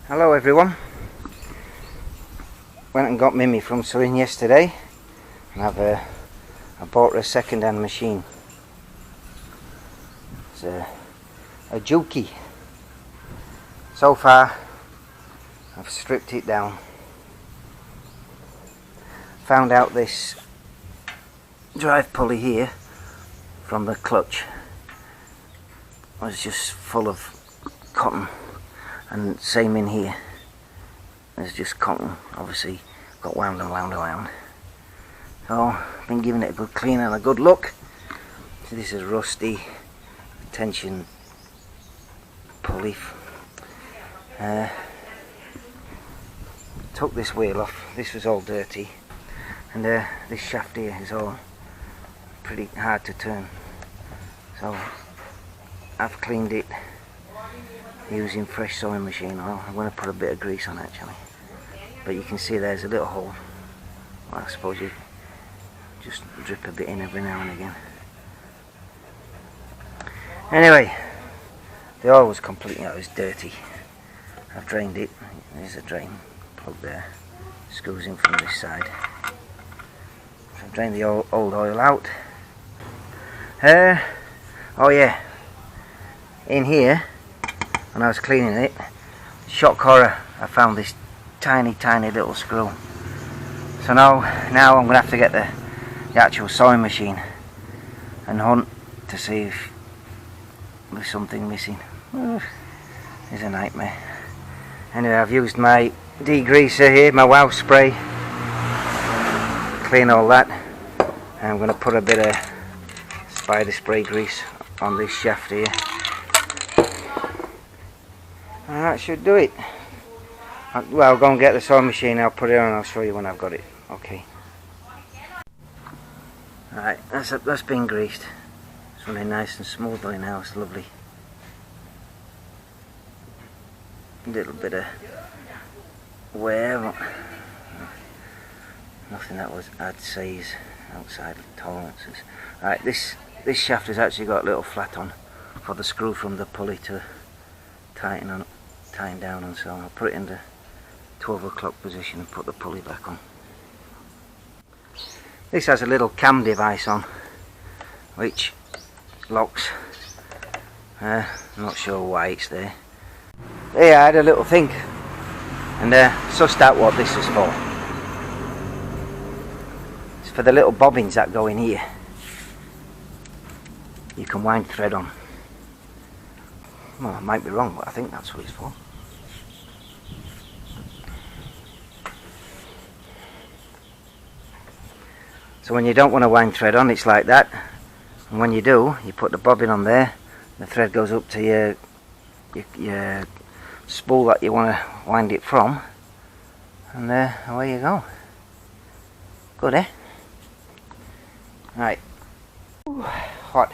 Hello everyone. Went and got Mimi from Surin yesterday, and I bought her a second-hand machine. It's a Juki. So far I've stripped it down. Found out this drive pulley here from the clutch was just full of cotton, and same in here. There's just cotton, obviously got wound and wound around. So I've been giving it a good clean and a good look. So this is rusty tension pulley. Took this wheel off. This was all dirty, and this shaft here is all pretty hard to turn. So I've cleaned it using fresh sewing machine oil. I'm going to put a bit of grease on actually, but you can see there's a little hole. Well, I suppose you just drip a bit in every now and again. Anyway, the oil was completely out. It was dirty. I've drained it. There's a drain plug there, screws in from this side. So I've drained the old oil out. Oh yeah, in here when I was cleaning it, shock horror, I found this tiny little screw. So now I'm going to have to get the actual sewing machine and hunt to see if there's something missing. It's a nightmare. Anyway, I've used my degreaser here, my wow spray, clean all that, and I'm going to put a bit of spider spray grease on this shaft here. And that should do it. Well, I'll go and get the sewing machine, I'll put it on and I'll show you when I've got it. Okay. Alright, that's been greased. It's running nice and smoothly now, it's lovely. A little bit of wear, but nothing that I'd say is outside of tolerances. Alright, this shaft has actually got a little flat on for the screw from the pulley to tighten down, and so I'll put it in the 12 o'clock position and put the pulley back on. This has a little cam device on which locks. I'm not sure why it's there. Yeah, I had a little think and sussed out what this is for. It's for the little bobbins that go in here. You can wind thread on. Well, I might be wrong, but I think that's what it's for. So when you don't want to wind thread on, it's like that. And when you do, you put the bobbin on there, the thread goes up to your spool that you want to wind it from, and away you go. Good, eh? Right. Ooh, hot.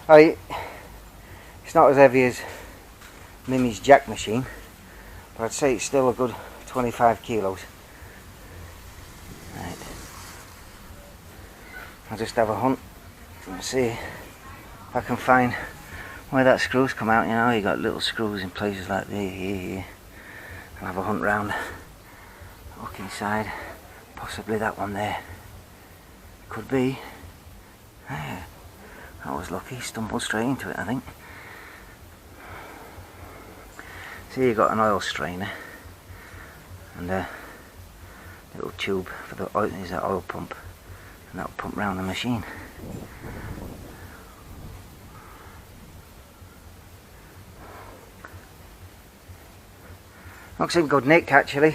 It's not as heavy as Mimi's jack machine, but I'd say it's still a good 25 kilos. Right. I'll just have a hunt and see if I can find where that screws come out. You know, you got little screws in places like here. I'll have a hunt round, look inside, possibly that one there. Could be. Yeah, that was lucky, stumbled straight into it I think. See, you got an oil strainer and a little tube for the oil. There's an oil pump, and that'll pump round the machine. Looks in good nick actually.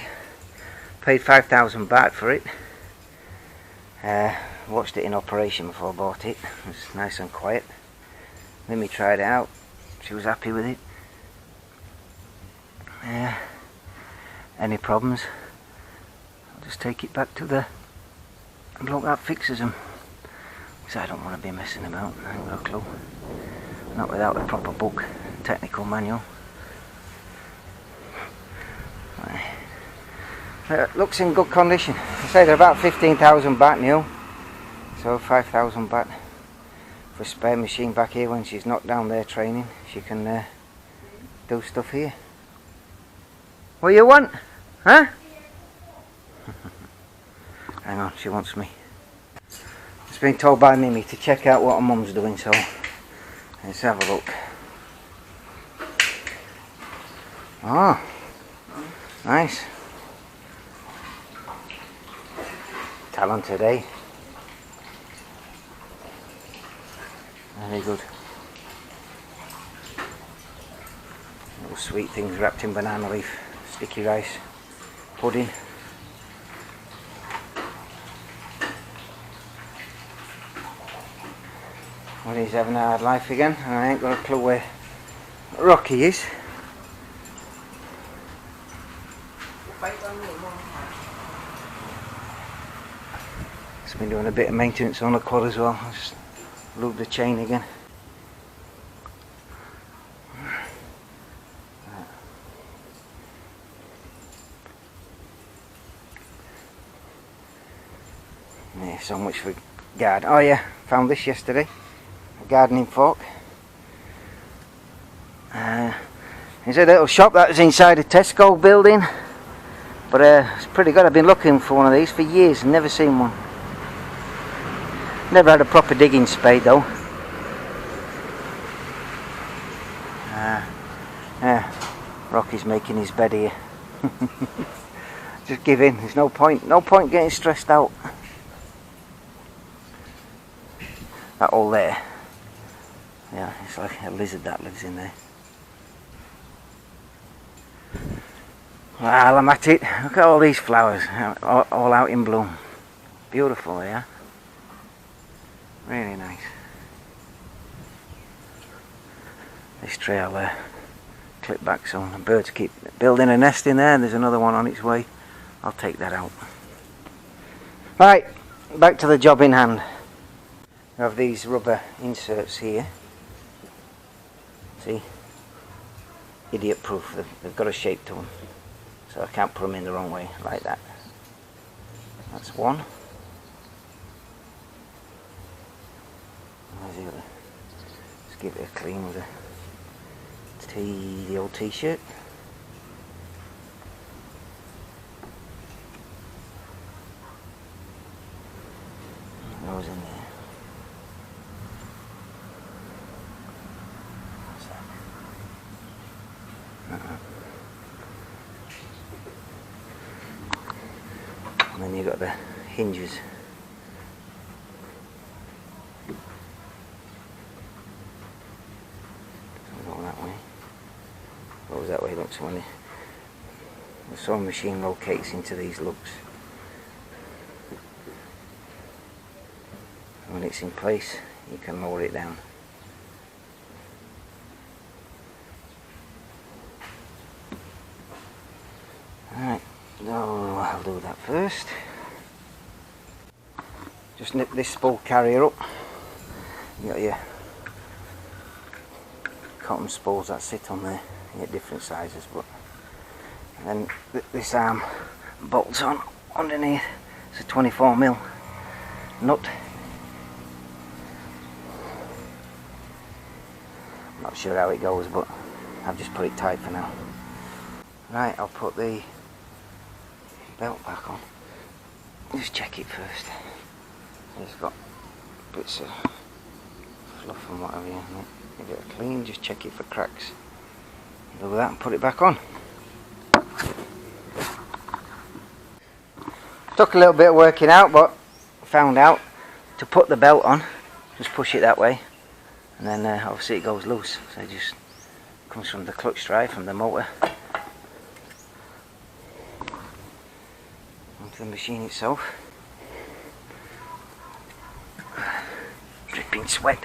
Paid 5,000 baht for it. Watched it in operation before I bought it. It was nice and quiet. Mimi tried it out. She was happy with it. Any problems, I'll just take it back to the bloke that fixes them, because I don't want to be messing about. I ain't got a clue. Not without a proper book, technical manual. Looks in good condition. I say they're about 15,000 baht new, so 5,000 baht for a spare machine back here. When she's not down there training, she can do stuff here. What you want? Huh? Hang on, she wants me. It's been told by Mimi to check out what her mum's doing, so let's have a look. Oh, nice. Talent today. Very good. Little sweet things wrapped in banana leaf, sticky rice, pudding. Well, he's having a hard life again, and I ain't got a clue where Rocky is. He's been doing a bit of maintenance on the quad as well. Just lube the chain again. Yeah, so much for garden. Oh yeah, found this yesterday. A gardening fork. It's a little shop that was inside a Tesco building, but it's pretty good. I've been looking for one of these for years and never seen one. Never had a proper digging spade though. Yeah, Rocky's making his bed here. Just give in. There's no point getting stressed out. That all there. Yeah, it's like a lizard that lives in there. Well, I'm at it. Look at all these flowers, all out in bloom. Beautiful, yeah. Really nice. This tree I'll clip back so the birds keep building a nest in there, and there's another one on its way. I'll take that out. Right, back to the job in hand. We have these rubber inserts here. See? Idiot proof. They've got a shape to them. So I can't put them in the wrong way like that. That's one. Where's the other? Let's give it a clean with the old t-shirt. Those in there. What's that? And then you've got the hinges. Go that way. Goes that way, looks when the sewing machine locates into these loops. When it's in place, you can lower it down. Alright, so I'll do that first. Just nip this spool carrier up. You got your cotton spools that sit on there. You get different sizes, but and then this arm bolts on underneath. It's a 24mm nut. Not sure how it goes, but I've just put it tight for now. Right, I'll put the belt back on. Just check it first. It's got bits of fluff and whatever in it. Give it a clean, just check it for cracks. Do that and put it back on. Took a little bit of working out, but found out to put the belt on, just push it that way, and then obviously it goes loose. So it just comes from the clutch drive, from the motor, onto the machine itself. Dripping sweat.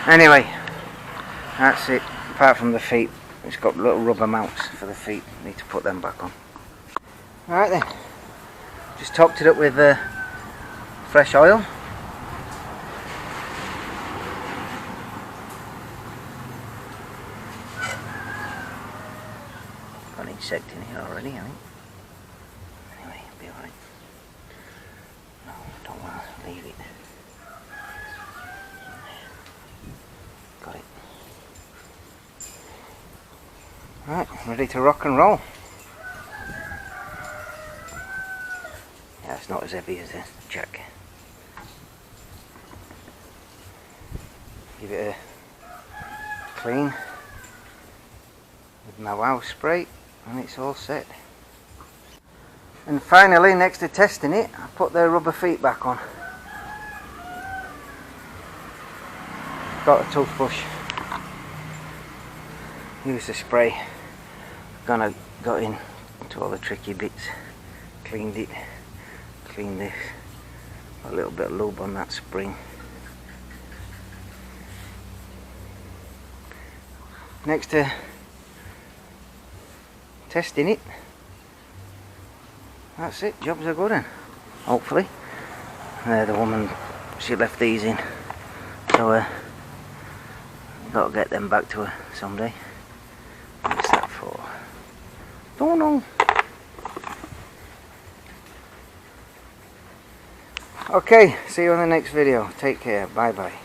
Anyway, that's it. Apart from the feet, it's got little rubber mounts for the feet. Need to put them back on. Alright then, just topped it up with fresh oil. insect in here already, I think. Anyway, it'll be alright. No, don't want to leave it. Got it. Right, ready to rock and roll. Yeah, it's not as heavy as a jack. Give it a clean with my wow spray and it's all set. And finally, next to testing it, I put the rubber feet back on. Got a toothbrush, used the spray, got in to all the tricky bits, cleaned it, cleaned this, got a little bit of lube on that spring. Next to testing it, that's it, jobs are good then, hopefully. The woman, she left these in, so got to get them back to her someday. What's that for? Don't know. Okay, see you on the next video. Take care, bye bye.